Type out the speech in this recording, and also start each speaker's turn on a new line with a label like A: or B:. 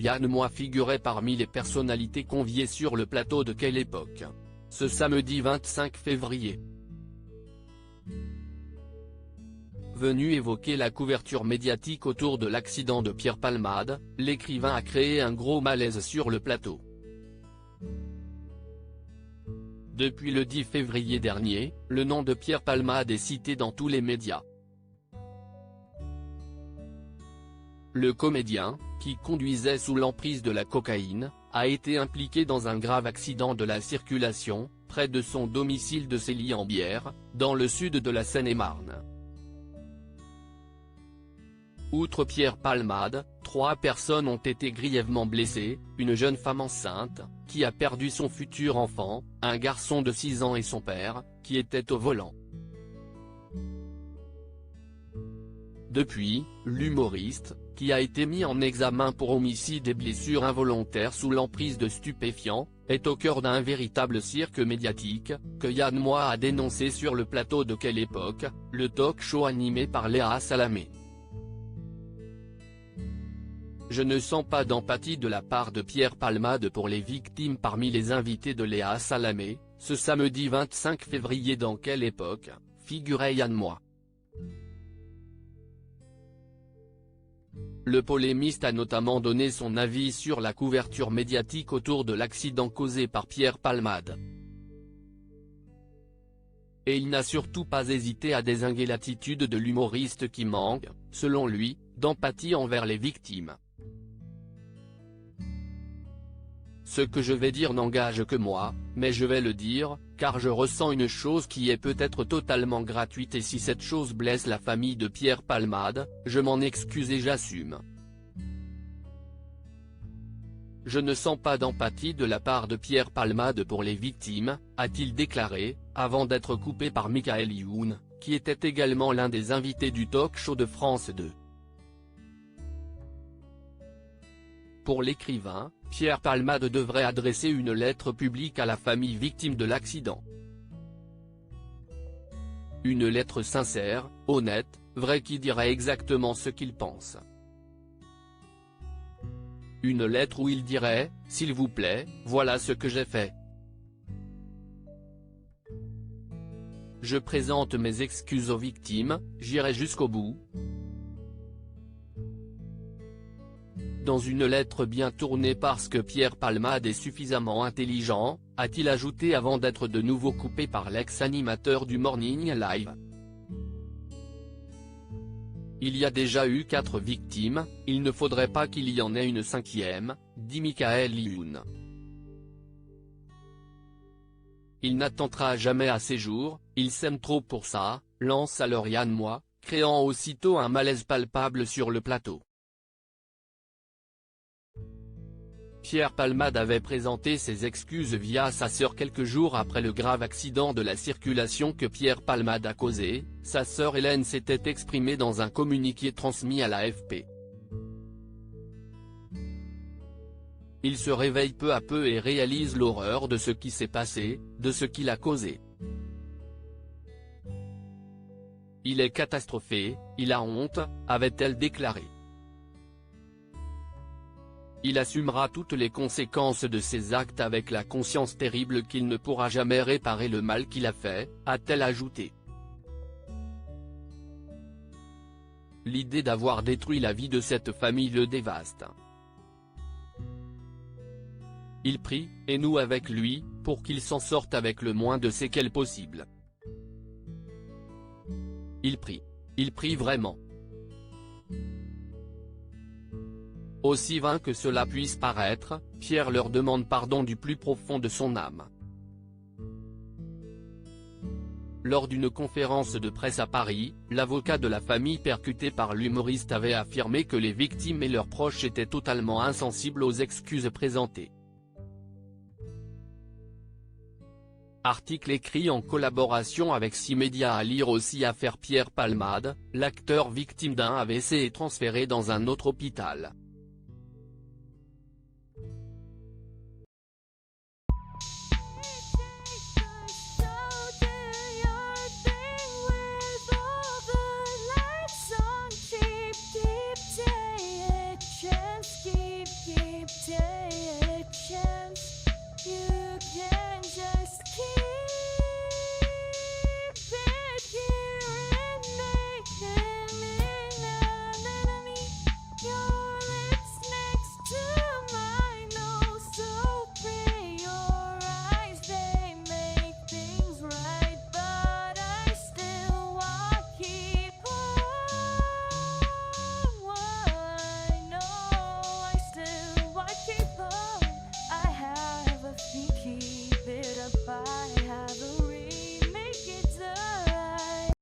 A: Yann Moix figurait parmi les personnalités conviées sur le plateau de Quelle Époque ce samedi 25 février. Venu évoquer la couverture médiatique autour de l'accident de Pierre Palmade, l'écrivain a créé un gros malaise sur le plateau. Depuis le 10 février dernier, le nom de Pierre Palmade est cité dans tous les médias. Le comédien, qui conduisait sous l'emprise de la cocaïne, a été impliqué dans un grave accident de la circulation, près de son domicile de Célie-en-Bière, dans le sud de la Seine-et-Marne. Outre Pierre Palmade, 3 personnes ont été grièvement blessées, une jeune femme enceinte, qui a perdu son futur enfant, un garçon de 6 ans et son père, qui était au volant. Depuis, l'humoriste, qui a été mis en examen pour homicide et blessures involontaires sous l'emprise de stupéfiants, est au cœur d'un véritable cirque médiatique, que Yann Moix a dénoncé sur le plateau de Quelle Époque, le talk-show animé par Léa Salamé. Je ne sens pas d'empathie de la part de Pierre Palmade pour les victimes parmi les invités de Léa Salamé, ce samedi 25 février dans Quelle Époque, figurait Yann Moix. Le polémiste a notamment donné son avis sur la couverture médiatique autour de l'accident causé par Pierre Palmade. Et il n'a surtout pas hésité à dézinguer l'attitude de l'humoriste qui manque, selon lui, d'empathie envers les victimes. Ce que je vais dire n'engage que moi, mais je vais le dire, car je ressens une chose qui est peut-être totalement gratuite et si cette chose blesse la famille de Pierre Palmade, je m'en excuse et j'assume. Je ne sens pas d'empathie de la part de Pierre Palmade pour les victimes, a-t-il déclaré, avant d'être coupé par Michael Youn, qui était également l'un des invités du talk-show de France 2. Pour l'écrivain, Pierre Palmade devrait adresser une lettre publique à la famille victime de l'accident. Une lettre sincère, honnête, vraie qui dirait exactement ce qu'il pense. Une lettre où il dirait, s'il vous plaît, voilà ce que j'ai fait. Je présente mes excuses aux victimes, j'irai jusqu'au bout. Dans une lettre bien tournée parce que Pierre Palmade est suffisamment intelligent, a-t-il ajouté avant d'être de nouveau coupé par l'ex-animateur du Morning Live. Il y a déjà eu 4 victimes, il ne faudrait pas qu'il y en ait une 5e, dit Michael Youn. Il n'attendra jamais à ses jours, il s'aime trop pour ça, lance alors Yann Moix, créant aussitôt un malaise palpable sur le plateau. Pierre Palmade avait présenté ses excuses via sa sœur quelques jours après le grave accident de la circulation que Pierre Palmade a causé, sa sœur Hélène s'était exprimée dans un communiqué transmis à l'AFP. Il se réveille peu à peu et réalise l'horreur de ce qui s'est passé, de ce qu'il a causé. Il est catastrophé, il a honte, avait-elle déclaré. Il assumera toutes les conséquences de ses actes avec la conscience terrible qu'il ne pourra jamais réparer le mal qu'il a fait, a-t-elle ajouté. L'idée d'avoir détruit la vie de cette famille le dévaste. Il prie, et nous avec lui, pour qu'il s'en sorte avec le moins de séquelles possible. Il prie vraiment. Aussi vain que cela puisse paraître, Pierre leur demande pardon du plus profond de son âme. Lors d'une conférence de presse à Paris, l'avocat de la famille percuté par l'humoriste avait affirmé que les victimes et leurs proches étaient totalement insensibles aux excuses présentées. Article écrit en collaboration avec 6 médias à lire aussi Affaire Pierre Palmade, l'acteur victime d'un AVC est transféré dans un autre hôpital.